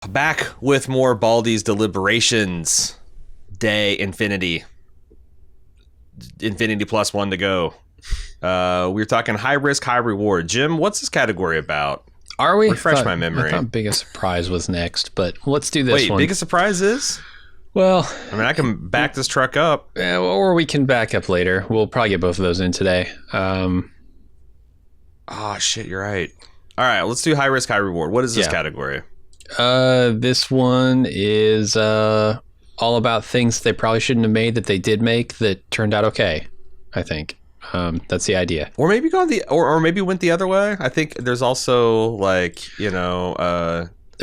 Back with more Baldies Deliberations. Day Infinity. Infinity plus one to go. We're talking high risk, high reward. Jim, what's this category about? Are we? Refresh my memory. I thought Biggest Surprise was next, but let's do this one. Wait, Biggest Surprise is? Well, I mean, I can back this truck up. Or we can back up later. We'll probably get both of those in today. Oh, shit, you're right. All right, let's do high risk, high reward. What is this category? This one is all about things they probably shouldn't have made that they did make that turned out okay, I think. That's the idea. Or maybe or maybe went the other way. I think there's also there's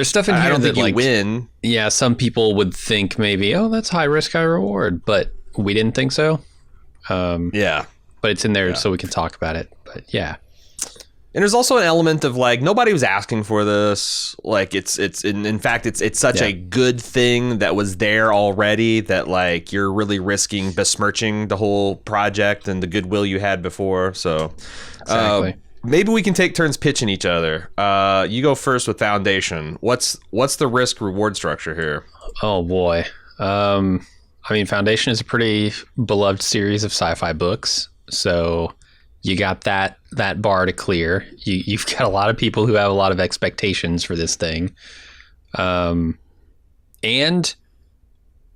stuff in here I don't that think you win. Yeah, some people would think maybe, oh, that's high risk, high reward, but we didn't think so. Yeah. But it's in there so we can talk about it. But yeah. And there's also an element of nobody was asking for this. In fact it's such a good thing that was there already that you're really risking besmirching the whole project and the goodwill you had before. So exactly. Maybe we can take turns pitching each other. You go first with Foundation. What's the risk reward structure here? Oh boy. Foundation is a pretty beloved series of sci-fi books. So you got that bar to clear. You've got a lot of people who have a lot of expectations for this thing. And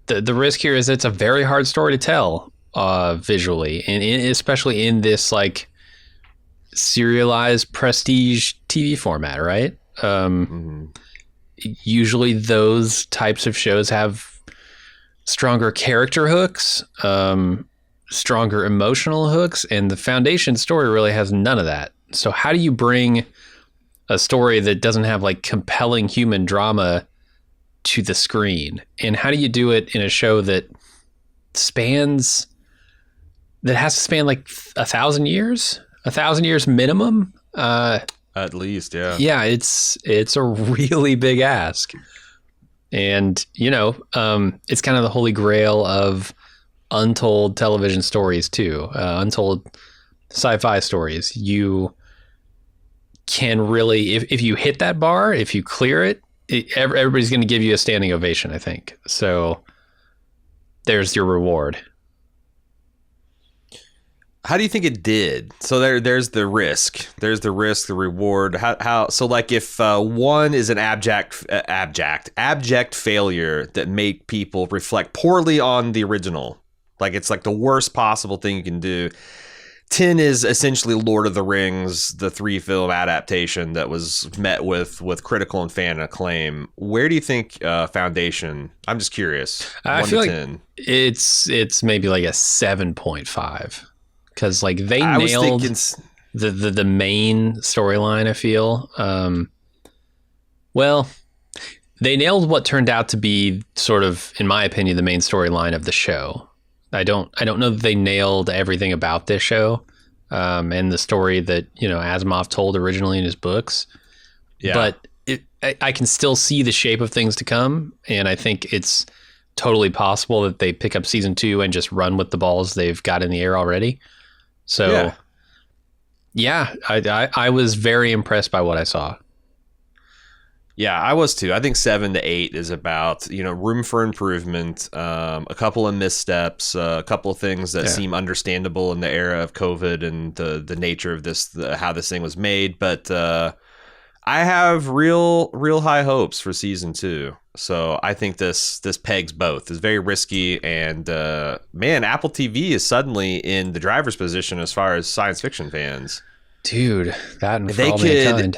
the risk here is it's a very hard story to tell visually, and especially in this serialized prestige TV format, right? Usually those types of shows have stronger character hooks, stronger emotional hooks, and the Foundation story really has none of that. So how do you bring a story that doesn't have compelling human drama to the screen? And how do you do it in a show that has to span 1,000 years? 1,000 years minimum? At least, yeah. Yeah, it's a really big ask. And, it's kind of the holy grail of untold television stories too, untold sci-fi stories. You can really, if you hit that bar, if you clear it, everybody's going to give you a standing ovation, I think. So there's your reward. How do you think it did? So there's the risk. There's the risk, the reward. If one is an abject failure that made people reflect poorly on the original, it's the worst possible thing you can do. 10 is essentially Lord of the Rings, the 3-film adaptation that was met with critical and fan acclaim. Where do you think Foundation? I'm just curious. I feel 10. It's maybe a 7.5 because they nailed the main storyline. I feel they nailed what turned out to be sort of, in my opinion, the main storyline of the show. I don't know that they nailed everything about this show, and the story that Asimov told originally in his books. Yeah. But I can still see the shape of things to come, and I think it's totally possible that they pick up season 2 and just run with the balls they've got in the air already. So, I was very impressed by what I saw. Yeah, I was too. I think 7 to 8 is about, room for improvement, a couple of missteps, a couple of things that seem understandable in the era of COVID and the nature of this, how this thing was made. But I have real high hopes for season 2. So I think this pegs both. It's very risky, and Apple TV is suddenly in the driver's position as far as science fiction fans. Dude, that and For All Mankind.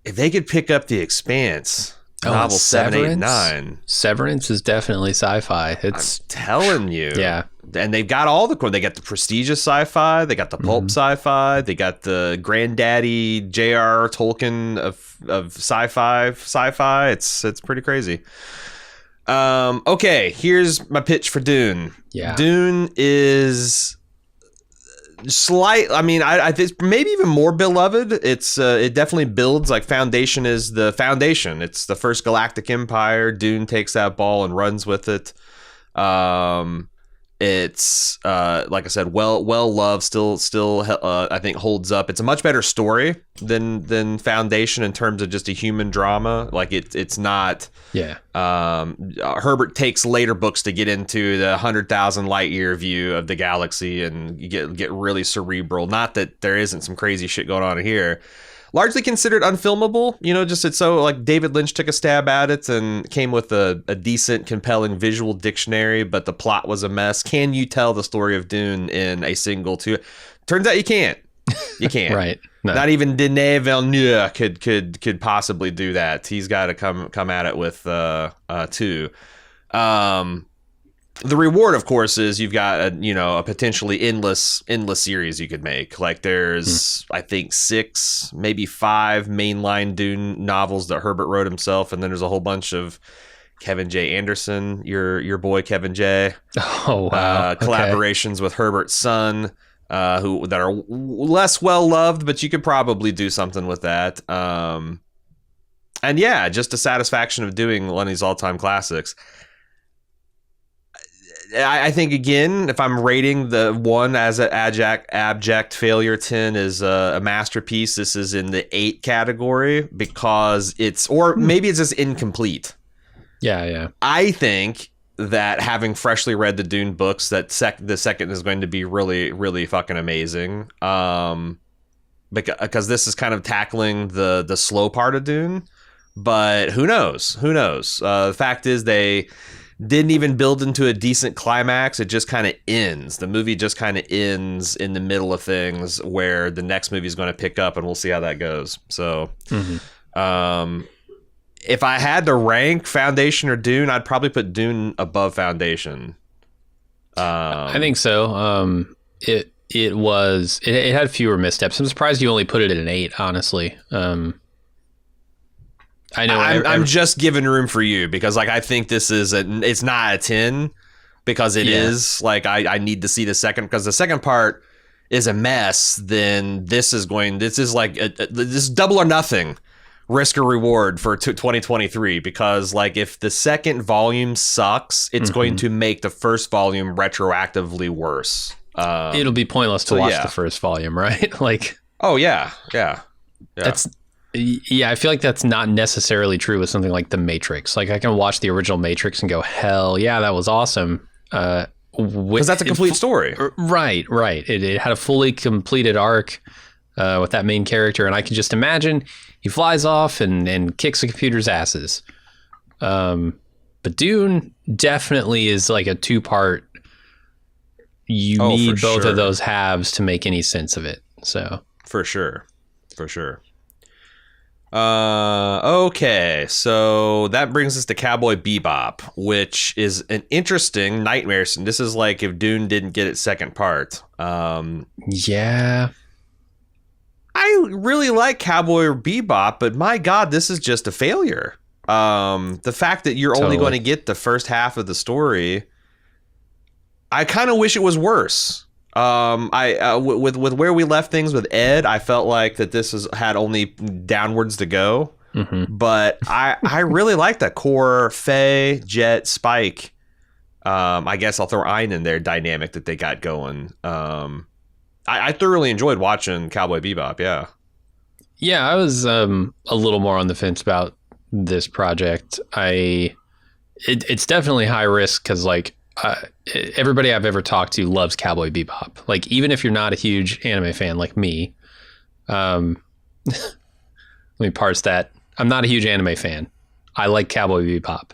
If they could pick up The Expanse, novel 7, 8, 9. Severance is definitely sci-fi. I'm telling you. Yeah. And they've got they got the prestigious sci-fi, they got the pulp sci-fi, they got the granddaddy J.R. Tolkien of sci-fi. It's pretty crazy. Okay, here's my pitch for Dune. Yeah. Dune is I think maybe even more beloved. It definitely builds. Foundation is the foundation. It's the first galactic empire. Dune takes that ball and runs with it. It's like I said, well loved. Still, I think holds up. It's a much better story than Foundation in terms of just a human drama. Like it's not. Yeah. Herbert takes later books to get into the 100,000 light year view of the galaxy and you get really cerebral. Not that there isn't some crazy shit going on here. Largely considered unfilmable, just it's so like David Lynch took a stab at it and came with a decent, compelling visual dictionary, but the plot was a mess. Can you tell the story of Dune in a single two? Turns out you can't. You can't. Right. No. Not even Denis Villeneuve could possibly do that. He's got to come at it with two. The reward, of course, is you've got a potentially endless series you could make. Like there's, I think 6, maybe 5 mainline Dune novels that Herbert wrote himself, and then there's a whole bunch of Kevin J. Anderson, your boy Kevin J. Oh wow! Collaborations with Herbert's son, that are less well loved, but you could probably do something with that. And yeah, just the satisfaction of doing one of these all-time classics. I think, again, if I'm rating the 1 as an abject failure, 10 is a masterpiece, this is in the 8 category because maybe it's just incomplete. Yeah. I think that having freshly read the Dune books, that the second is going to be really, really fucking amazing. Because this is kind of tackling the slow part of Dune, but who knows? The fact is they didn't even build into a decent climax. It just kind of ends. The movie just kind of ends in the middle of things where the next movie is going to pick up, and we'll see how that goes. So, if I had to rank Foundation or Dune, I'd probably put Dune above Foundation. I think so. It had fewer missteps. I'm surprised you only put it at an 8, honestly. I know I'm just giving room for you because like I think this is it's not a 10 because it is like I need to see the second, because the second part is a mess. Then this is like this is double or nothing, risk or reward for 2023, because like if the second volume sucks, it's going to make the first volume retroactively worse. It'll be pointless to watch the first volume, right? Like, oh yeah. I feel like that's not necessarily true with something like The Matrix. Like I can watch the original Matrix and go, hell yeah, that was awesome. Because that's a complete story. Right. It had a fully completed arc with that main character, and I can just imagine he flies off and kicks the computer's asses. But Dune definitely is like a 2-part. You need both of those halves to make any sense of it. So for sure. Okay, so that brings us to Cowboy Bebop, which is an interesting nightmare. This is like if Dune didn't get its second part. Yeah. I really like Cowboy Bebop, but my God, this is just a failure. The fact that you're only going to get the first half of the story, I kind of wish it was worse. With where we left things with Ed, I felt like that this had only downwards to go. But I really like that core Faye, Jet, Spike. I guess I'll throw Ein in there dynamic that they got going. I thoroughly enjoyed watching Cowboy Bebop. Yeah, I was a little more on the fence about this project. It's definitely high risk because like. Everybody I've ever talked to loves Cowboy Bebop. Like, even if you're not a huge anime fan like me, let me parse that. I'm not a huge anime fan. I like Cowboy Bebop.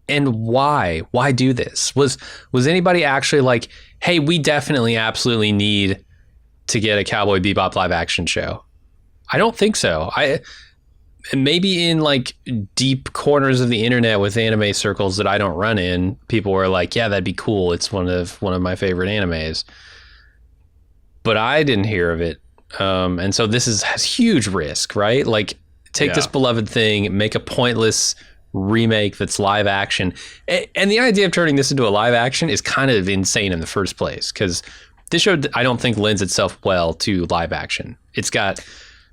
And why? Why do this? Was anybody actually like, hey, we definitely absolutely need to get a Cowboy Bebop live action show? I don't think so. Maybe in like deep corners of the internet with anime circles that I don't run in, people were like, yeah, that'd be cool. It's one of my favorite animes. But I didn't hear of it. And so this has huge risk, right? Like take this beloved thing, make a pointless remake that's live action. And the idea of turning this into a live action is kind of insane in the first place, because this show, I don't think, lends itself well to live action. It's got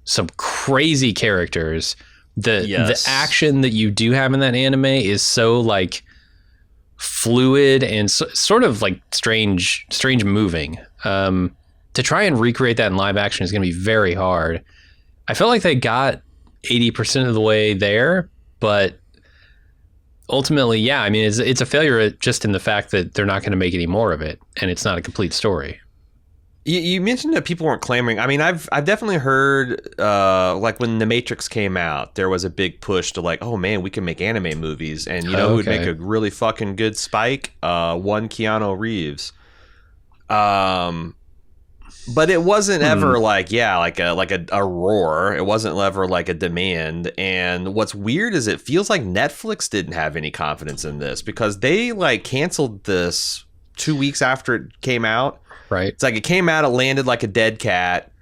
some crazy characters. The action that you do have in that anime is so like fluid and sort of like strange moving. To try and recreate that in live action is going to be very hard. I felt like they got 80% of the way there, but ultimately, yeah, I mean, it's a failure just in the fact that they're not going to make any more of it, and it's not a complete story. You mentioned that people weren't clamoring. I mean, I've definitely heard, like when The Matrix came out, there was a big push to like, oh man, we can make anime movies, and you know who would make a really fucking good Spike? One Keanu Reeves. But it wasn't ever like a roar. It wasn't ever like a demand. And what's weird is it feels like Netflix didn't have any confidence in this because they like canceled this 2 weeks after it came out. Right. It's like it came out, it landed like a dead cat.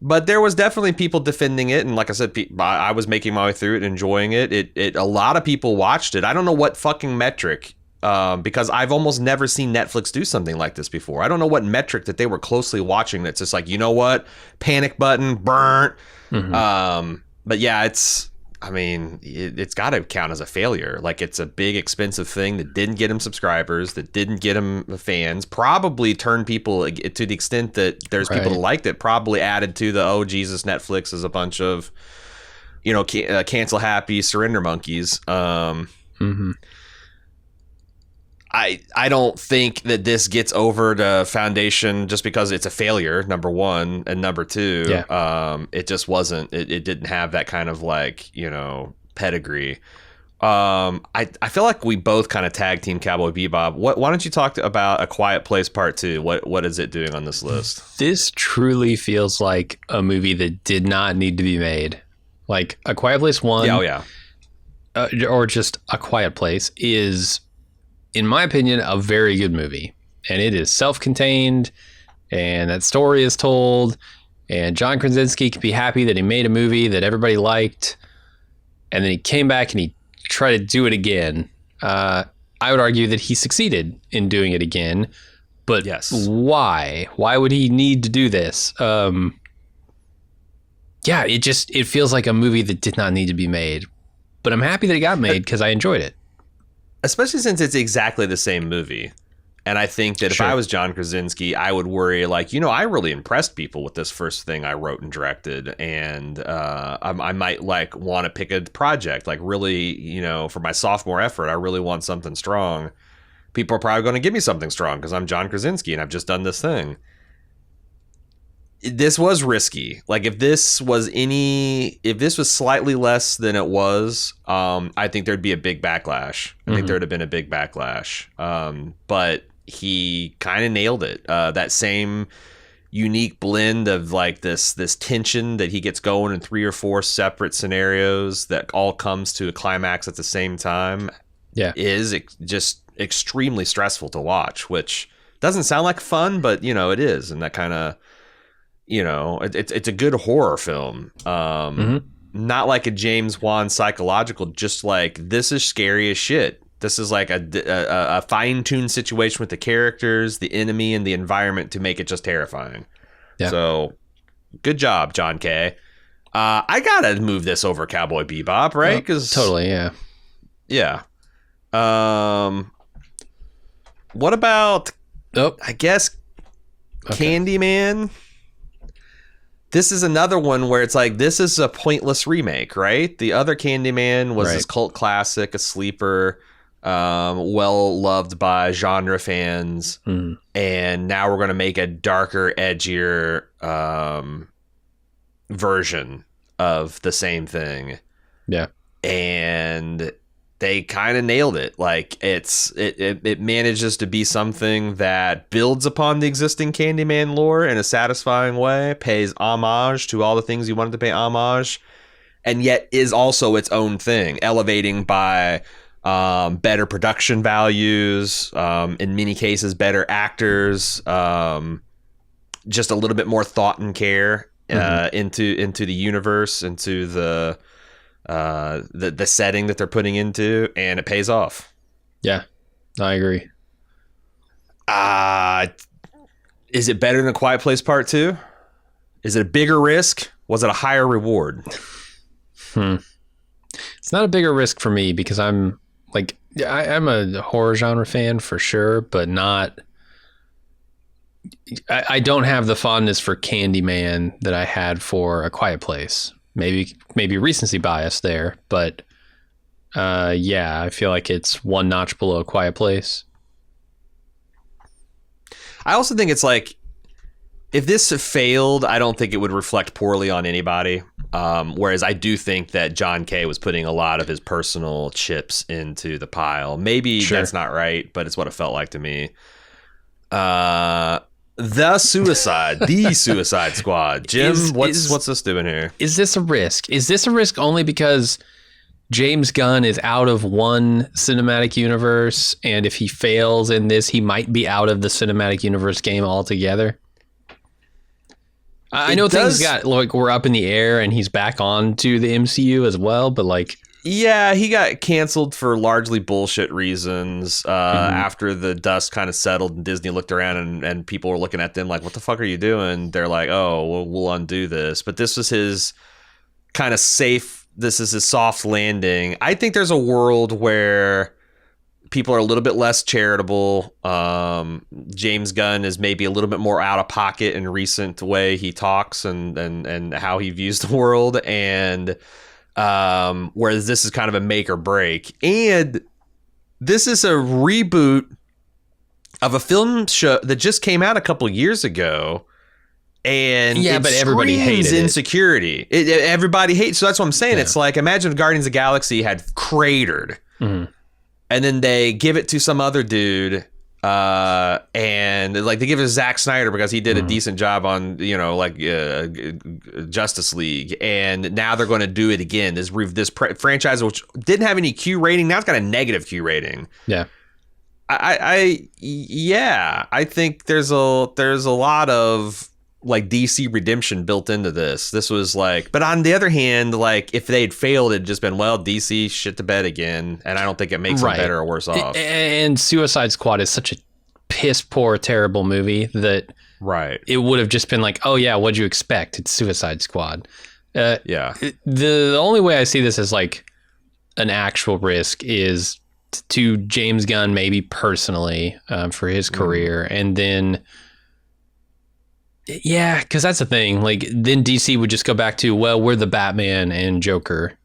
But there was definitely people defending it, and like I said, I was making my way through it, enjoying it. It a lot of people watched it. I don't know what fucking metric. Because I've almost never seen Netflix do something like this before. I don't know what metric that they were closely watching that's just like, you know what? Panic button, burnt. Mm-hmm. But yeah, it's got to count as a failure. Like it's a big, expensive thing that didn't get him subscribers, that didn't get him fans, probably turned people to the extent that there's people that liked it, probably added to the, oh, Jesus, Netflix is a bunch of, you know, cancel happy surrender monkeys. Mm-hmm. I don't think that this gets over the foundation just because it's a failure, number one, and number two, it just wasn't. It didn't have that kind of like, you know, pedigree. I feel like we both kind of tag team Cowboy Bebop. Why don't you talk about A Quiet Place Part 2? What is it doing on this list? This truly feels like a movie that did not need to be made. Like A Quiet Place 1, or just A Quiet Place is, in my opinion, a very good movie. And it is self-contained, and that story is told, and John Krasinski can be happy that he made a movie that everybody liked, and then he came back and he tried to do it again. I would argue that he succeeded in doing it again, but why? Why would he need to do this? It feels like a movie that did not need to be made, but I'm happy that it got made because I enjoyed it. Especially since it's exactly the same movie. And I think that if I was John Krasinski, I would worry like, you know, I really impressed people with this first thing I wrote and directed. And I might like want to pick a project like really, you know, for my sophomore effort, I really want something strong. People are probably going to give me something strong because I'm John Krasinski and I've just done this thing. This was risky. Like if this was slightly less than it was, I think there'd be a big backlash. I think there'd have been a big backlash. But he kind of nailed it. That same unique blend of like this tension that he gets going in 3 or 4 separate scenarios that all comes to a climax at the same time. Yeah, is just extremely stressful to watch, which doesn't sound like fun, but you know it is, and that kind of. You know, it's a good horror film. Not like a James Wan psychological, just like this is scary as shit. This is like a fine-tuned situation with the characters, the enemy, and the environment to make it just terrifying. Yeah. So, good job, John K. I gotta move this over Cowboy Bebop, right? Because totally, yeah. Yeah. What about? I guess Candyman. This is another one where it's like, this is a pointless remake, right? The other Candyman was this cult classic, a sleeper, well loved by genre fans. And now we're going to make a darker, edgier version of the same thing. Yeah. And they kind of nailed it. Like it manages to be something that builds upon the existing Candyman lore in a satisfying way, pays homage to all the things you wanted to pay homage, and yet is also its own thing, elevating by better production values, in many cases better actors, just a little bit more thought and care into the universe, into the setting that they're putting into, and it pays off. Yeah, I agree. Is it better than A Quiet Place Part 2? Is it a bigger risk? Was it a higher reward? It's not a bigger risk for me because I'm Like, I'm a horror genre fan for sure, but not. I don't have the fondness for Candyman that I had for A Quiet Place. Maybe recency bias there, but yeah, I feel like it's one notch below A Quiet Place. I also think it's like, if this failed, I don't think it would reflect poorly on anybody. Whereas I do think that John Kay was putting a lot of his personal chips into the pile. Maybe that's not right, but it's what it felt like to me. The Suicide Squad. Jim, what's this doing here? Is this a risk? Is this a risk only because James Gunn is out of one cinematic universe, and if he fails in this, he might be out of the cinematic universe game altogether? I know things got like we're up in the air, and he's back on to the MCU as well, but like, yeah, he got canceled for largely bullshit reasons after the dust kind of settled and Disney looked around and people were looking at them like, what the fuck are you doing? They're like, oh, we'll undo this. But this was his kind of safe, this is his soft landing. I think there's a world where people are a little bit less charitable. James Gunn is maybe a little bit more out of pocket in recent way he talks and how he views the world. And whereas this is kind of a make or break, and this is a reboot of a film show that just came out a couple years ago, and but everybody hated insecurity. Everybody hates. So that's what I'm saying. Yeah. It's like, imagine if Guardians of the Galaxy had cratered, and then they give it to some other dude. And like they give it to Zack Snyder because he did a decent job on, Justice League, and now they're going to do it again. This franchise, which didn't have any Q rating, now it's got a negative Q rating. Yeah, I think there's a lot of like DC redemption built into this. This was like, but on the other hand, like if they'd failed, it'd just been, well, DC shit the bed again, and I don't think it makes them better or worse off. And Suicide Squad is such a piss poor, terrible movie that it would have just been like, oh yeah, what'd you expect? It's Suicide Squad. The only way I see this as like an actual risk is to James Gunn, maybe personally, for his career, and then. Yeah, because that's the thing. Like, then DC would just go back to, well, we're the Batman and Joker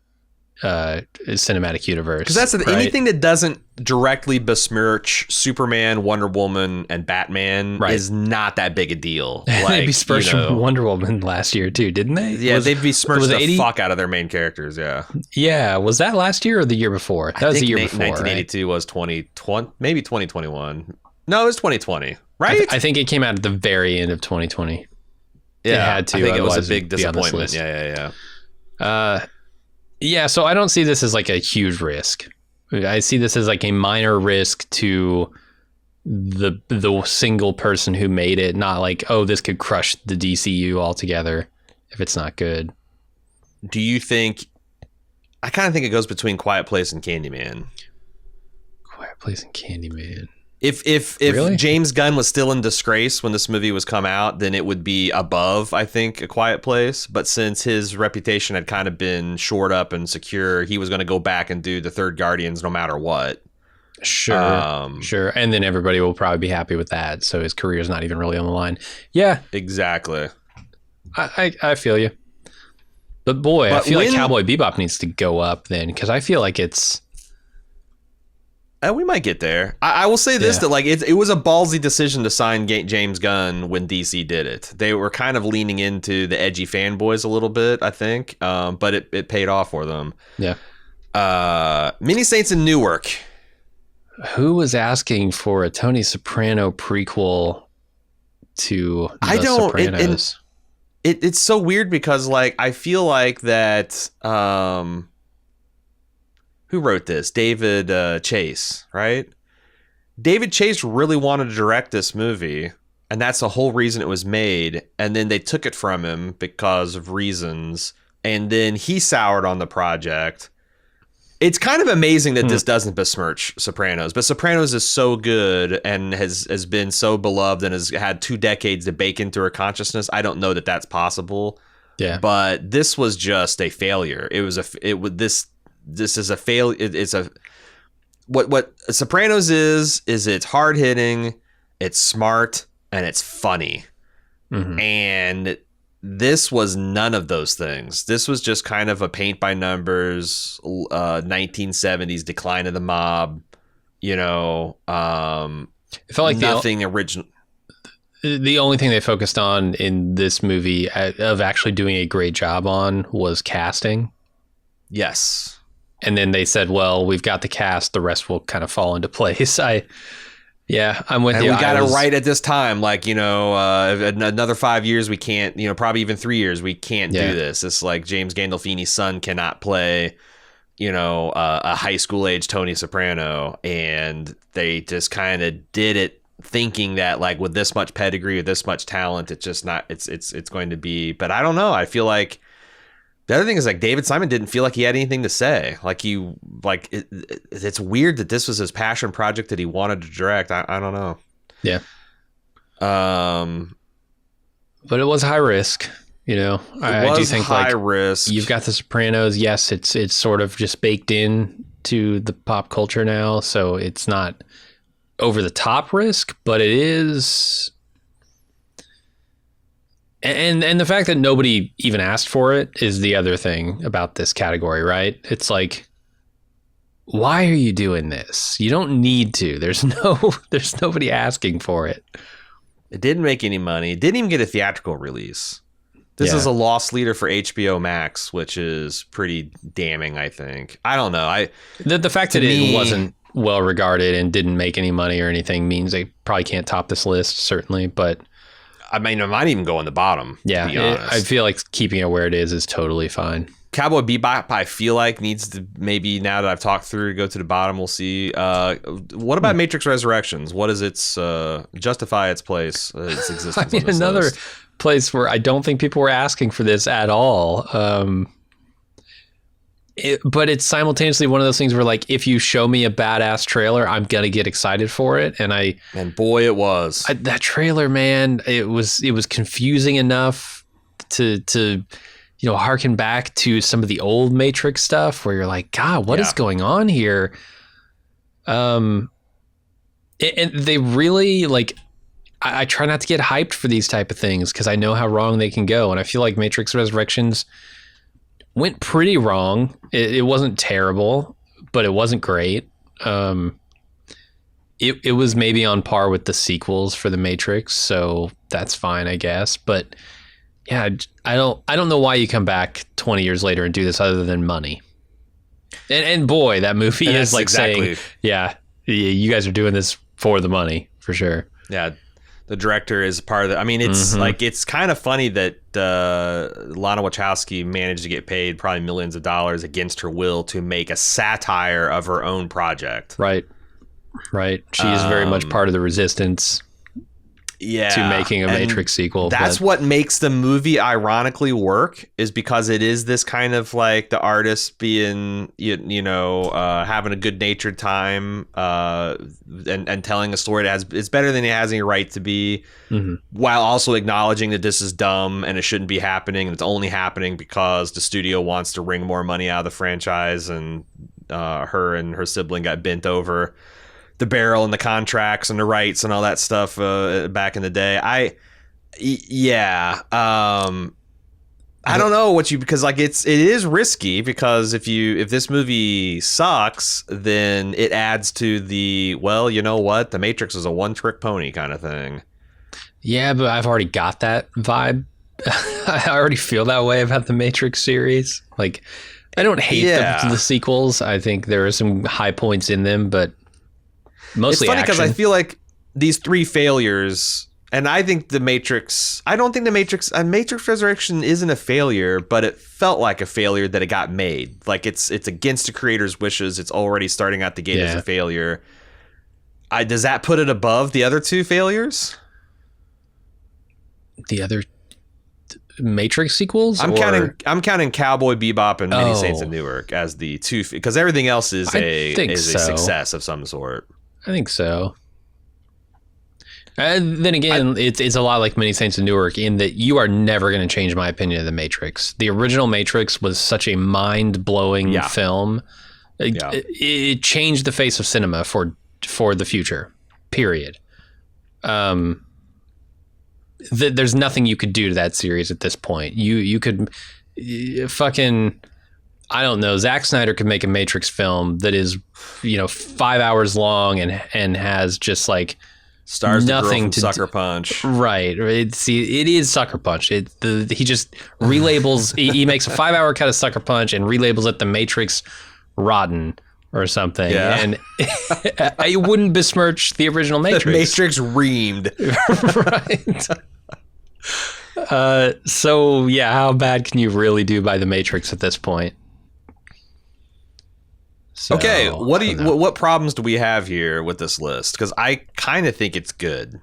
cinematic universe. Because that's anything that doesn't directly besmirch Superman, Wonder Woman, and Batman is not that big a deal. Like, they besmirched Wonder Woman last year too, didn't they? Yeah, they besmirched the fuck out of their main characters. Yeah. Yeah, was that last year or the year before? That was the year before. 1982 was 2020, maybe 2021. No, it was 2020. Right? I think it came out at the very end of 2020. Yeah, it had to. I think it was a big disappointment. Yeah, so I don't see this as like a huge risk. I see this as like a minor risk to the single person who made it, not like, oh, this could crush the DCU altogether if it's not good. Do you think... I kind of think it goes between Quiet Place and Candyman. Quiet Place and Candyman. If really? James Gunn was still in disgrace when this movie was come out, then it would be above, I think, A Quiet Place. But since his reputation had kind of been shored up and secure, he was going to go back and do the third Guardians no matter what. Sure. And then everybody will probably be happy with that. So his career is not even really on the line. Yeah. Exactly. I feel you. But boy, I feel like Cowboy Bebop needs to go up then, because I feel like it's... We might get there. I will say this, that like it was a ballsy decision to sign James Gunn when DC did it. They were kind of leaning into the edgy fanboys a little bit, I think, but it paid off for them. Yeah. Mini Saints in Newark. Who was asking for a Tony Soprano prequel to The Sopranos? It's so weird because like I feel like that... who wrote this? David Chase, right? David Chase really wanted to direct this movie, and that's the whole reason it was made. And then they took it from him because of reasons, and then he soured on the project. It's kind of amazing that this doesn't besmirch Sopranos, but Sopranos is so good and has been so beloved and has had 2 decades to bake into her consciousness. I don't know that that's possible. Yeah, but this was just a failure. This is a failure. It's what Sopranos is it's hard hitting, it's smart, and it's funny. Mm-hmm. And this was none of those things. This was just kind of a paint by numbers, 1970s decline of the mob. You know, it felt like nothing original. The only thing they focused on in this movie of actually doing a great job on was casting. Yes. And then they said, well, we've got the cast, the rest will kind of fall into place. I'm with you. We got it right at this time. Like, you know, another 5 years, we can't, you know, probably even 3 years, we can't do this. It's like James Gandolfini's son cannot play, you know, a high school age Tony Soprano. And they just kind of did it thinking that like with this much pedigree or this much talent, it's just not, it's going to be, but I don't know. I feel like the other thing is like David Simon didn't feel like he had anything to say. Like it's weird that this was his passion project that he wanted to direct. I don't know. Yeah. But it was high risk, you know. I do think high like risk. You've got The Sopranos. Yes, it's sort of just baked in to the pop culture now, so it's not over the top risk, but it is. And the fact that nobody even asked for it is the other thing about this category, right? It's like, why are you doing this? You don't need to. There's nobody asking for it. It didn't make any money. It didn't even get a theatrical release. This is a loss leader for HBO Max, which is pretty damning, I think. I don't know. The fact that it wasn't well regarded and didn't make any money or anything means they probably can't top this list, certainly, but I mean, it might even go on the bottom. Yeah, to be honest. I feel like keeping it where it is totally fine. Cowboy Bebop, I feel like needs to maybe, now that I've talked through, go to the bottom. We'll see. What about Matrix Resurrections? What does its justify its place, its existence? I mean, another list? Place where I don't think people were asking for this at all. But it's simultaneously one of those things where, like, if you show me a badass trailer, I'm gonna get excited for it. And boy, it was that trailer, man. It was confusing enough to harken back to some of the old Matrix stuff where you're like, God, what is going on here? And they really like. I try not to get hyped for these type of things because I know how wrong they can go, and I feel like Matrix Resurrections went pretty wrong. It wasn't terrible, but it wasn't great. It was maybe on par with the sequels for the Matrix, so that's fine, I guess. But yeah, I don't know why you come back 20 years later and do this other than money. And boy, that movie is like saying, yeah, you guys are doing this for the money for sure. Yeah. The director is part of it. I mean, it's like, it's kind of funny that Lana Wachowski managed to get paid probably millions of dollars against her will to make a satire of her own project. Right. She is very much part of the resistance to making a Matrix sequel. That's what makes the movie ironically work, is because it is this kind of like the artist being, having a good natured time and telling a story that it's better than it has any right to be, while also acknowledging that this is dumb and it shouldn't be happening, and it's only happening because the studio wants to wring more money out of the franchise, and her and her sibling got bent over the barrel and the contracts and the rights and all that stuff back in the day. I don't know because like it is risky, because if this movie sucks, then it adds to the, well, you know what, the Matrix is a one-trick pony kind of thing. Yeah, but I've already got that vibe. I already feel that way about the Matrix series. Like, I don't hate the sequels. I think there are some high points in them, but mostly it's funny because I action. feel like these three failures, and I think the Matrix, I don't think the Matrix Resurrection isn't a failure, but it felt like a failure that it got made. Like it's against the creator's wishes. It's already starting out the gate as a failure. Does that put it above the other two failures? The other Matrix sequels? I'm counting Cowboy Bebop and Many Saints of Newark as the two, because everything else is a success of some sort. I think so. And then again, it's a lot like Many Saints of Newark in that you are never going to change my opinion of The Matrix. The original Matrix was such a mind-blowing film It changed the face of cinema for the future, period. There's nothing you could do to that series at this point. You could fucking, I don't know, Zack Snyder could make a Matrix film that is 5 hours long and has just like stars nothing to Sucker Punch. Right. It is Sucker Punch. He just relabels. he makes a 5-hour cut of Sucker Punch and relabels it The Matrix Rotten or something. Yeah. And I wouldn't besmirch the original Matrix. The Matrix reamed. Right. So yeah, how bad can you really do by The Matrix at this point? So, okay, what problems do we have here with this list? Because I kind of think it's good.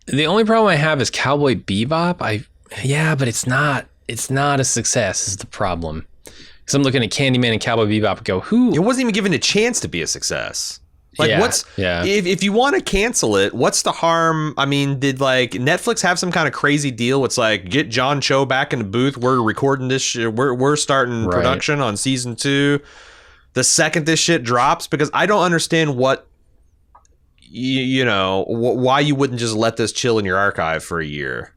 The only problem I have is Cowboy Bebop. But it's not a success is the problem. Because I'm looking at Candyman and Cowboy Bebop and go, who? It wasn't even given a chance to be a success. Like, if you want to cancel it, what's the harm? I mean, did like Netflix have some kind of crazy deal? It's like, get John Cho back in the booth. We're recording this shit. We're starting production on season 2 the second this shit drops, because I don't understand what, why you wouldn't just let this chill in your archive for a year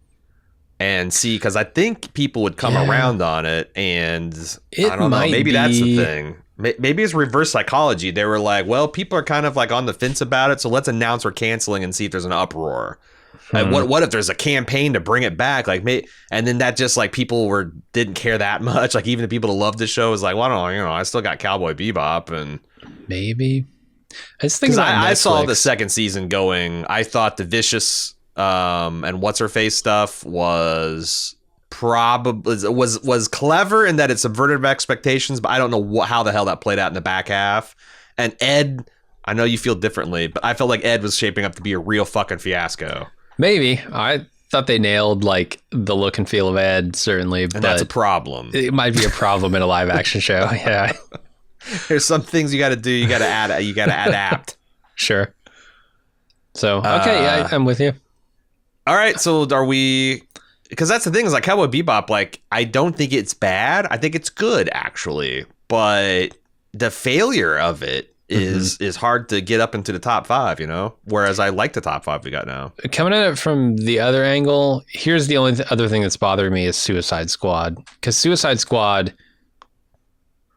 and see, because I think people would come around on it, and I don't know, maybe that's the thing. Maybe it's reverse psychology. They were like, well, people are kind of like on the fence about it, so let's announce we're canceling and see if there's an uproar. Like, what if there's a campaign to bring it back? Like, and then that just like people didn't care that much. Like, even the people that love the show is like, well, I don't know, I still got Cowboy Bebop, and maybe I just think I saw the second season going. I thought the Vicious and what's her face stuff was probably was clever in that it subverted expectations, but I don't know how the hell that played out in the back half. And Ed, I know you feel differently, but I felt like Ed was shaping up to be a real fucking fiasco. Maybe. I thought they nailed like the look and feel of Ed, certainly, and that's a problem. It might be a problem in a live action show. Yeah, there's some things you got to do. You got to add. You got to adapt. Sure. So okay, I'm with you. All right, so are we? Because that's the thing, is like Cowboy Bebop, like, I don't think it's bad. I think it's good, actually. But the failure of it is hard to get up into the top 5, Whereas I like the top 5 we got now. Coming at it from the other angle, here's the only other thing that's bothering me is Suicide Squad. Because Suicide Squad,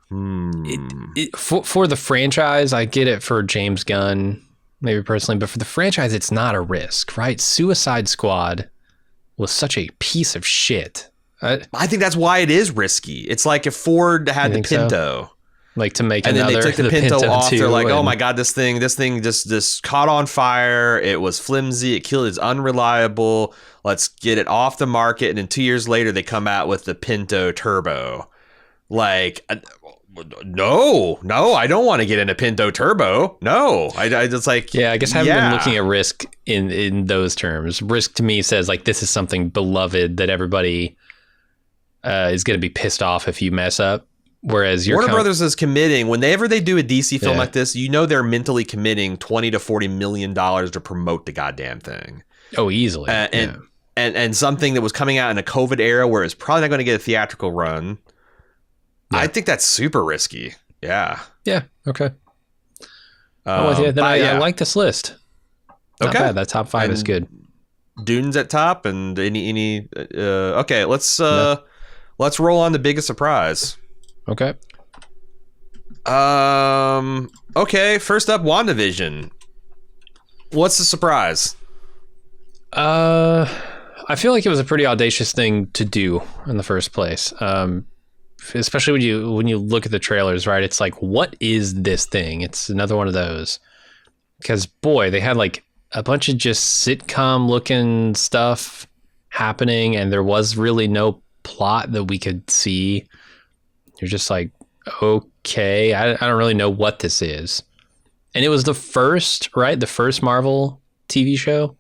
for the franchise, I get it for James Gunn, maybe personally, but for the franchise, it's not a risk, right? Suicide Squad was such a piece of shit. I think that's why it is risky. It's like if Ford had the Pinto, so? Like to make and another, then they took the Pinto off. They're like, oh my god, this thing just caught on fire. It was flimsy. It killed. It's unreliable. Let's get it off the market. And then 2 years later, they come out with the Pinto Turbo. Like, no, I don't want to get in a Pinto Turbo. No, I just like, I guess I haven't been looking at risk in those terms. Risk to me says like, this is something beloved that everybody is going to be pissed off if you mess up. Whereas Warner Brothers is committing, whenever they do a DC film like this, they're mentally committing $20 to $40 million to promote the goddamn thing. Oh, easily. And something that was coming out in a COVID era where it's probably not going to get a theatrical run. Yeah. I think that's super risky. Yeah. Yeah. Okay. I'm with you. Then I like this list. Not bad. That top 5 is good. Dune's at top, and any. Okay, let's roll on the biggest surprise. Okay. Okay. First up, WandaVision. What's the surprise? I feel like it was a pretty audacious thing to do in the first place. Especially when you look at the trailers, right? It's like, what is this thing? It's another one of those. Because boy, they had like a bunch of just sitcom looking stuff happening, and there was really no plot that we could see. You're just like, okay, I don't really know what this is. And it was the first Marvel TV show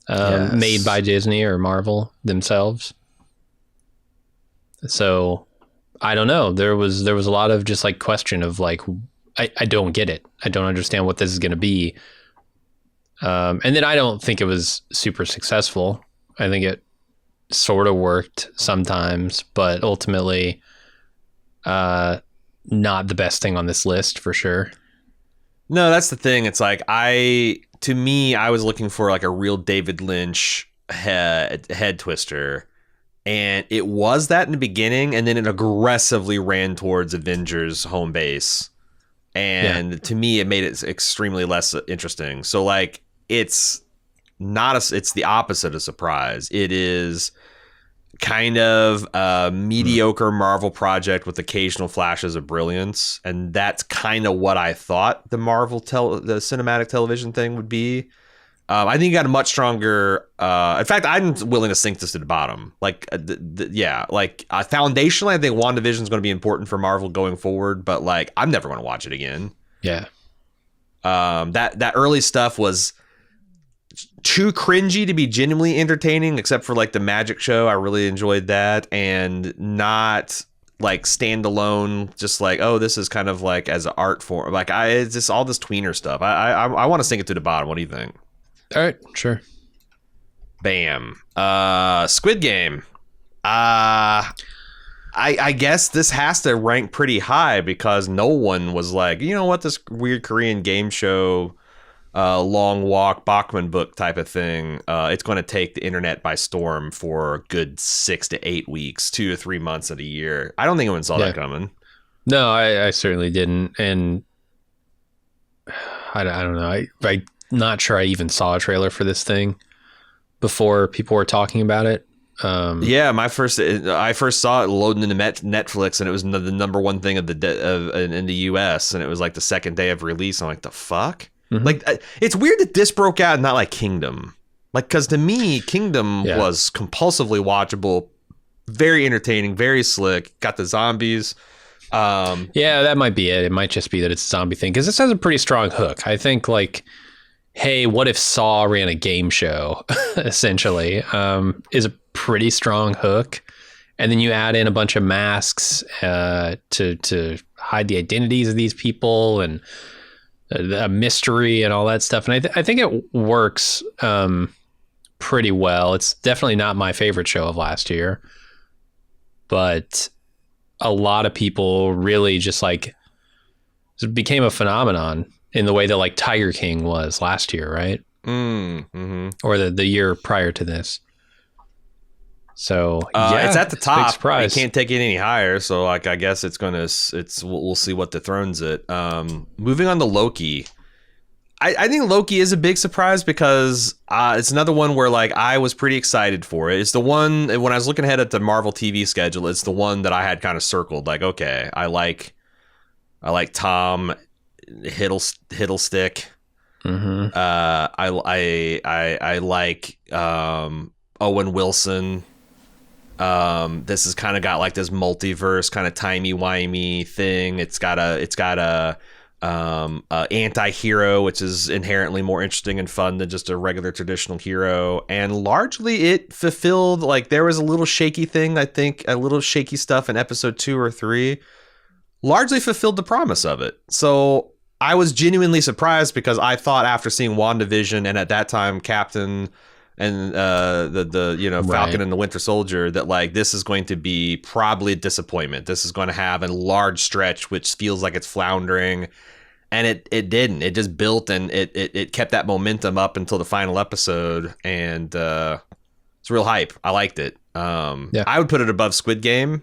made by Disney or Marvel themselves. So I don't know. There was a lot of just like question of like, I don't get it. I don't understand what this is going to be. And then I don't think it was super successful. I think it sort of worked sometimes, but ultimately Not the best thing on this list for sure. No, that's the thing. It's like I was looking for like a real David Lynch head twister, and it was that in the beginning, and then it aggressively ran towards Avengers home base, and to me, it made it extremely less interesting. So like, it's the opposite of surprise. It is kind of a mediocre Marvel project with occasional flashes of brilliance, and that's kind of what I thought the the cinematic television thing would be. I think you got a much stronger. In fact, I'm willing to sink this to the bottom. Like, foundationally, I think WandaVision is going to be important for Marvel going forward, but like, I'm never going to watch it again. Yeah. That early stuff was too cringy to be genuinely entertaining, except for like the magic show. I really enjoyed that, and not like standalone, just like, oh, this is kind of like as an art form. Like, it's just all this tweener stuff. I want to sink it to the bottom. What do you think? All right, sure. Bam. Squid Game. I guess this has to rank pretty high because no one was like, you know what, this weird Korean game show, long walk, Bachman book type of thing, it's going to take the internet by storm for a good 6 to 8 weeks, 2 or 3 months of the year. I don't think anyone saw that coming. No, I certainly didn't. And I don't know. I'm not sure I even saw a trailer for this thing before people were talking about it. Yeah, I first saw it loading into Netflix, and it was the number one thing in the US, and it was like the second day of release. I'm like, the fuck? Mm-hmm. Like, it's weird that this broke out and not like Kingdom. Like, because to me, Kingdom was compulsively watchable, very entertaining, very slick, got the zombies. Yeah, that might be it. It might just be that it's a zombie thing, because this has a pretty strong hook. I think, like, hey, what if Saw ran a game show, essentially, is a pretty strong hook. And then you add in a bunch of masks to hide the identities of these people, and a mystery and all that stuff. And I think it works pretty well. It's definitely not my favorite show of last year, but a lot of people really just like, it became a phenomenon in the way that like Tiger King was last year, right? Mm-hmm. Or the year prior to this. So it's at the top. Big surprise. You can't take it any higher. So like, I guess we'll see what dethrones it. Moving on to Loki. I think Loki is a big surprise because it's another one where like I was pretty excited for it. It's the one when I was looking ahead at the Marvel TV schedule. It's the one that I had kind of circled. Like, okay, I like Tom Hiddleston. Mm-hmm. I like Owen Wilson. This has kind of got like this multiverse kind of timey-wimey thing. It's got a anti-hero, which is inherently more interesting and fun than just a regular traditional hero. And largely it fulfilled, like, there was a little shaky thing, I think, a little shaky stuff in episode 2 or 3, largely fulfilled the promise of it. So I was genuinely surprised because I thought after seeing WandaVision and at that time Captain and the Falcon and the Winter Soldier that like this is going to be probably a disappointment. This is going to have a large stretch which feels like it's floundering, and it didn't. It just built, and it kept that momentum up until the final episode, and it's real hype. I liked it. I would put it above Squid Game,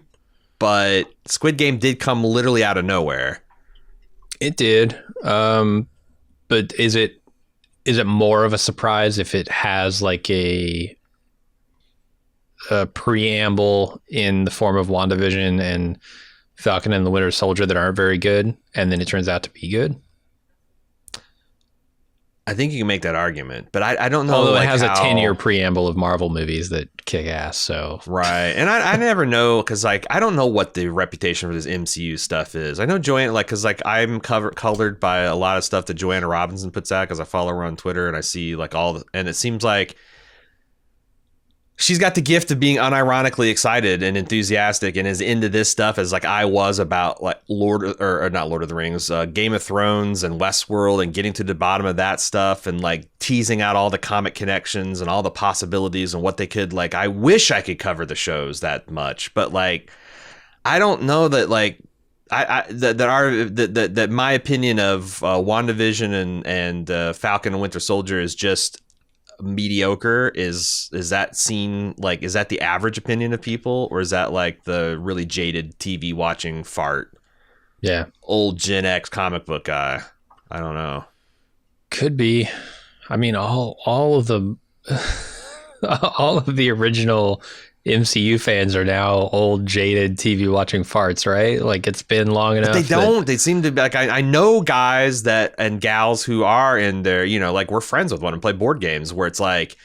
but Squid Game did come literally out of nowhere. It did. But is it more of a surprise if it has like a preamble in the form of WandaVision and Falcon and the Winter Soldier that aren't very good, and then it turns out to be good? I think you can make that argument, but I don't know. Although it has a 10-year preamble of Marvel movies that kick ass, so right. And I never know, because like I don't know what the reputation for this MCU stuff is. I know Joanna, like, because like I'm colored by a lot of stuff that Joanna Robinson puts out because I follow her on Twitter and I see like and it seems like she's got the gift of being unironically excited and enthusiastic and is into this stuff as like I was about like not Lord of the Rings, Game of Thrones and Westworld, and getting to the bottom of that stuff and like teasing out all the comic connections and all the possibilities and what they could, like, I wish I could cover the shows that much, but like I don't know that like that my opinion of WandaVision and Falcon and Winter Soldier is just mediocre. Is that seen like, is that the average opinion of people, or is that like the really jaded TV watching fart? Yeah, old Gen X comic book guy. I don't know. Could be. I mean, all of the all of the original MCU fans are now old jaded TV watching farts, right? Like, it's been long enough. But they don't. They seem to be like, I know guys that and gals who are in there, you know, like we're friends with one and play board games where it's like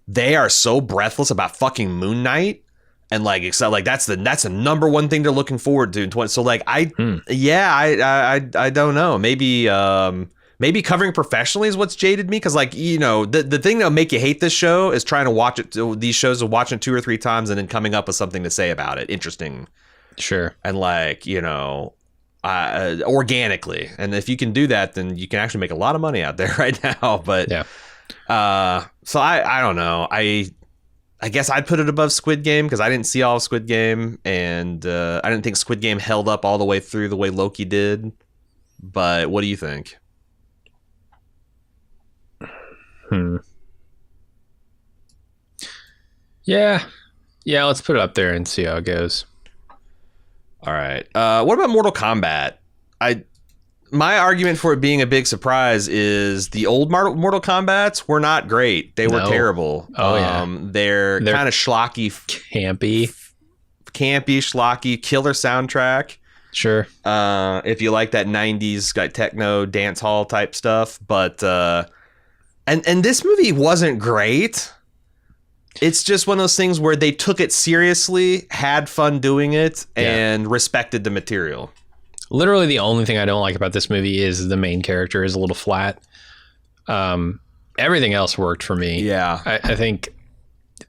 they are so breathless about fucking Moon Knight. And like, it's like that's the number one thing they're looking forward to in 20. So like, I don't know. Maybe covering professionally is what's jaded me, because like, you know, the thing that'll make you hate this show is trying to watch it. These shows of watching 2 or 3 times and then coming up with something to say about it, interesting. Sure. And like, you know, organically. And if you can do that, then you can actually make a lot of money out there right now. But yeah. So I don't know. I guess I'd put it above Squid Game because I didn't see all of Squid Game, and I didn't think Squid Game held up all the way through the way Loki did. But what do you think? Yeah, let's put it up there and see how it goes. All right. What about Mortal Kombat? My argument for it being a big surprise is the old Mortal Kombats were not great. They were terrible. Oh, yeah. They're kind of schlocky. Campy, schlocky, killer soundtrack. Sure. If you like that 90s like techno dance hall type stuff. But and this movie wasn't great. It's just one of those things where they took it seriously, had fun doing it, and respected the material. Literally the only thing I don't like about this movie is the main character is a little flat. Everything else worked for me. Yeah. I think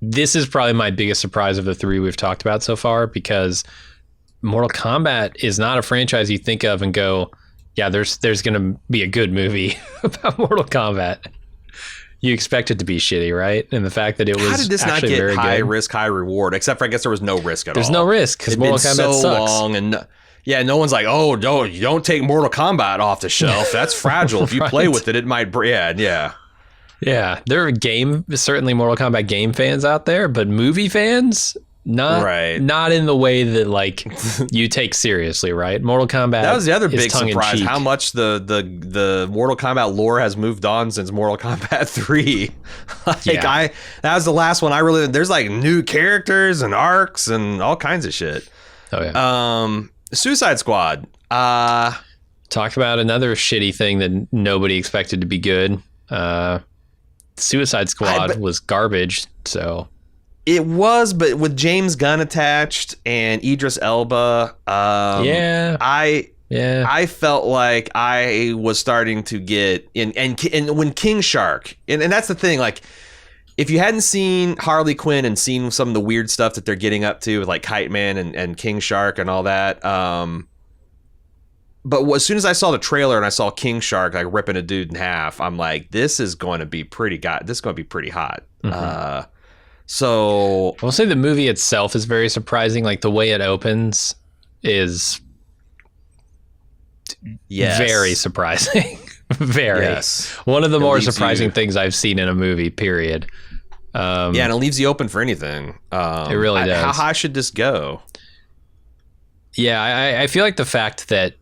this is probably my biggest surprise of the 3 we've talked about so far, because Mortal Kombat is not a franchise you think of and go, yeah, there's going to be a good movie about Mortal Kombat. You expect it to be shitty, right? And the fact that it was, how did this not get high risk, high reward? Except for, I guess there was no risk at all. There's no risk because Mortal Kombat so sucks. Long and no one's like, oh, no, you don't take Mortal Kombat off the shelf. That's fragile. If you play with it, it might. Yeah. There are certainly Mortal Kombat game fans out there, but movie fans, not in the way that like you take seriously, right? Mortal Kombat. That was the other big surprise, how much the Mortal Kombat lore has moved on since Mortal Kombat 3. That was the last one I really. There's like new characters and arcs and all kinds of shit. Oh yeah. Suicide Squad. Talk about another shitty thing that nobody expected to be good. Suicide Squad was garbage. So. It was, but with James Gunn attached and Idris Elba, I felt like I was starting to get and when King Shark, and that's the thing, like if you hadn't seen Harley Quinn and seen some of the weird stuff that they're getting up to with like Kite Man and King Shark and all that, but as soon as I saw the trailer and I saw King Shark like ripping a dude in half, I'm like, this is going to be pretty hot. Mm-hmm. So I'll say the movie itself is very surprising. Like the way it opens is very surprising. One of the more surprising things I've seen in a movie, period. And it leaves you open for anything. It really does. How high should this go? Yeah, I feel like the fact that,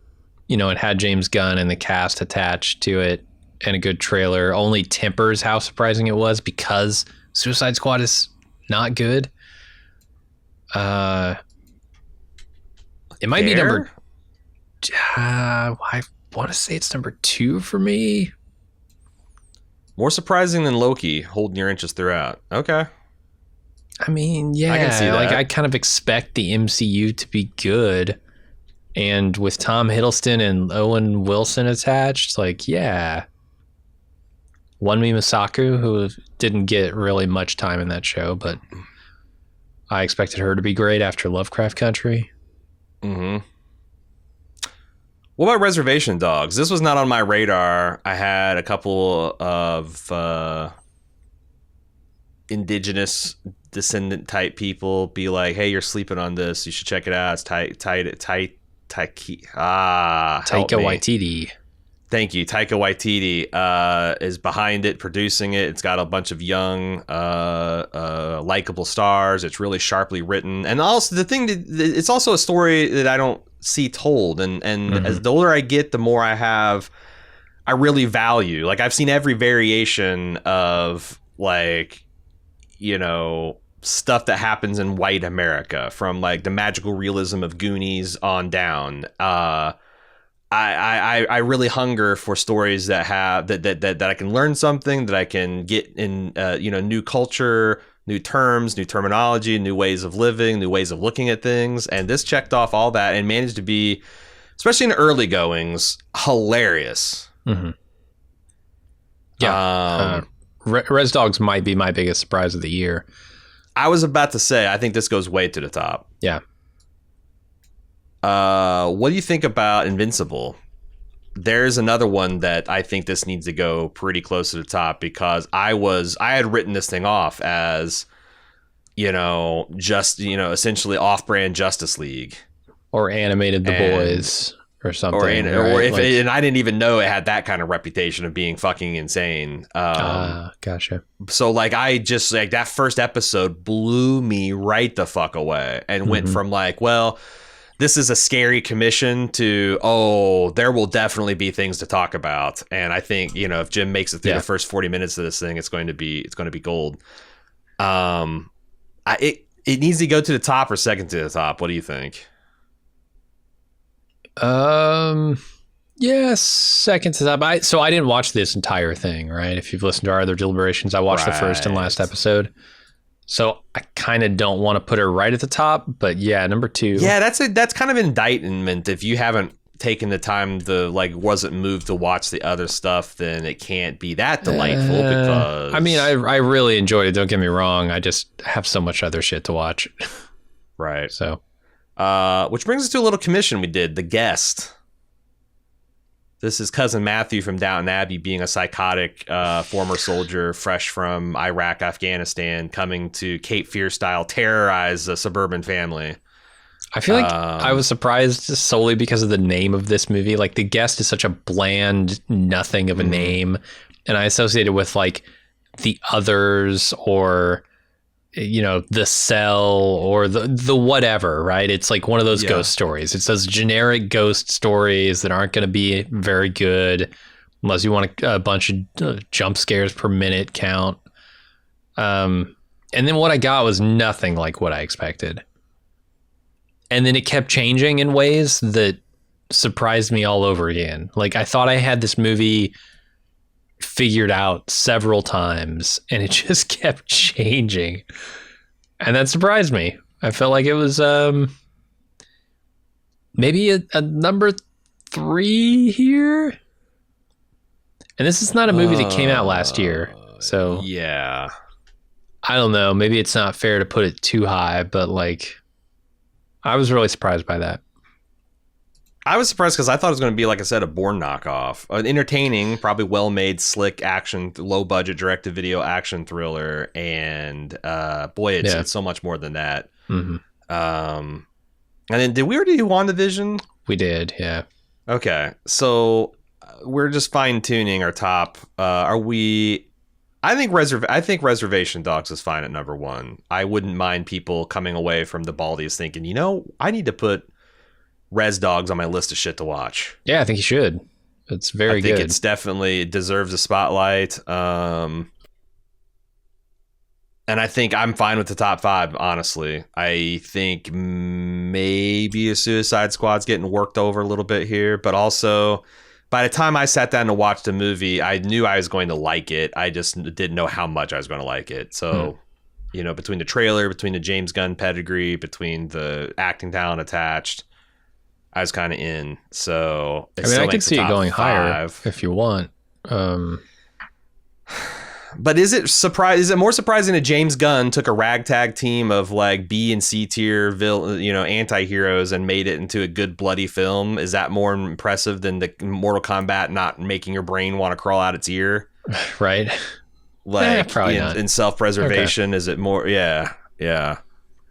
you know, it had James Gunn and the cast attached to it and a good trailer only tempers how surprising it was, because Suicide Squad is not good. It might be number. I want to say it's number 2 for me. More surprising than Loki, holding your interest throughout. Okay. I mean, yeah, I can see that. Like I kind of expect the MCU to be good, and with Tom Hiddleston and Owen Wilson attached, like Wunmi Masaku, who didn't get really much time in that show, but I expected her to be great after Lovecraft Country. Mm-hmm. What about Reservation Dogs? This was not on my radar. I had a couple of indigenous descendant type people be like, hey, you're sleeping on this. You should check it out. It's Taika Waititi. Thank you. Taika Waititi is behind it, producing it. It's got a bunch of young, likable stars. It's really sharply written. And also it's also a story that I don't see told. And as the older I get, the more I really value. Like, I've seen every variation of, like, you know, stuff that happens in white America, from like the magical realism of Goonies on down. I really hunger for stories that have that I can learn something, that I can get in, new culture, new terms, new terminology, new ways of living, new ways of looking at things. And this checked off all that and managed to be, especially in early goings, hilarious. Mm-hmm. Yeah. Res Dogs might be my biggest surprise of the year. I was about to say, I think this goes way to the top. Yeah. What do you think about Invincible? There's another one that I think this needs to go pretty close to the top, because I had written this thing off as, essentially off-brand Justice League, or Animated the Boys, or something. And I didn't even know it had that kind of reputation of being fucking insane. Gotcha. So like, I just, like, that first episode blew me right the fuck away, and went from like, well, this is a scary commission to, there will definitely be things to talk about. And I think, if Jim makes it through the first 40 minutes of this thing, it's going to be gold. It needs to go to the top or second to the top. What do you think? Yeah, second to top. So I didn't watch this entire thing, right? If you've listened to our other deliberations, I watched the first and last episode. So I kind of don't want to put her right at the top, but yeah, number 2. Yeah, that's kind of indictment. If you haven't taken the time to, like, wasn't moved to watch the other stuff, then it can't be that delightful. Because I mean, I really enjoyed it. Don't get me wrong. I just have so much other shit to watch. Right. So, which brings us to a little commission we did, The Guest. This is Cousin Matthew from Downton Abbey being a psychotic former soldier fresh from Iraq, Afghanistan, coming to Cape Fear style terrorize a suburban family. I feel like I was surprised solely because of the name of this movie. Like, The Guest is such a bland nothing of a name, and I associate it with like The Others, or The Cell, or the whatever, right? It's like one of those ghost stories. It's those generic ghost stories that aren't going to be very good unless you want a bunch of jump scares per minute count. And then what I got was nothing like what I expected. And then it kept changing in ways that surprised me all over again. Like, I thought I had this movie figured out several times, and it just kept changing, and that surprised me. I felt like it was maybe a number 3 here, and this is not a movie that came out last year, so yeah, I don't know, maybe it's not fair to put it too high, but like, I was really surprised by that. I was surprised because I thought it was going to be, like I said, a Bourne knockoff. An entertaining, probably well-made, slick action, low-budget, direct-to-video action thriller. And, boy, it's so much more than that. Mm-hmm. And then, did we already do WandaVision? We did, yeah. Okay, so we're just fine-tuning our top. Are we... I think Reservation Dogs is fine at number 1. I wouldn't mind people coming away from the Baldies thinking, I need to put Res Dogs on my list of shit to watch. Yeah, I think you should. It's very good. I think it's definitely, it deserves a spotlight. And I think I'm fine with the top 5, honestly. I think maybe a Suicide Squad's getting worked over a little bit here, but also by the time I sat down to watch the movie, I knew I was going to like it. I just didn't know how much I was going to like it. So, between the trailer, between the James Gunn pedigree, between the acting talent attached, I was kind of in. So I could see it going 5 higher if you want. But is it more surprising that James Gunn took a ragtag team of like B and C tier anti-heroes and made it into a good bloody film? Is that more impressive than the Mortal Kombat not making your brain want to crawl out its ear? Right. Like, probably not. In self-preservation, okay. Is it more? Yeah.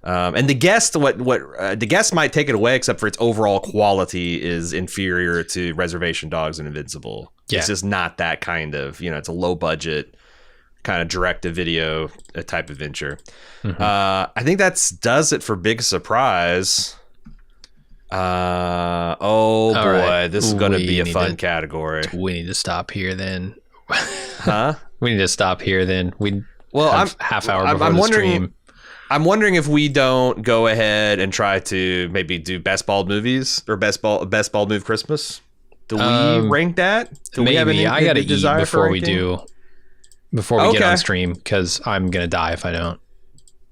And the guest, the guest might take it away, except for its overall quality is inferior to Reservation Dogs and Invincible. Yeah. It's just not that kind of, it's a low budget kind of direct to video type of venture. Mm-hmm. I think does it for Big Surprise. Oh boy, right. This is going to be a fun category. We need to stop here then. Huh? We need to stop here then. I'm half hour before the stream. I'm wondering if we don't go ahead and try to maybe do best bald movies or best bald move Christmas. Do we rank that? Do maybe. We have any I gotta eat before we get on stream, because I'm gonna die if I don't.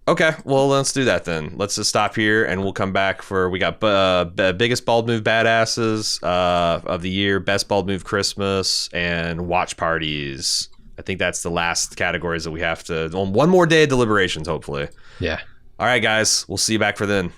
Okay, well let's do that then. Let's just stop here and we'll come back we got biggest bald move badasses of the year, best bald move Christmas, and watch parties. I think that's the last categories that we have to on one more day of deliberations, hopefully. Yeah. All right, guys. We'll see you back for then.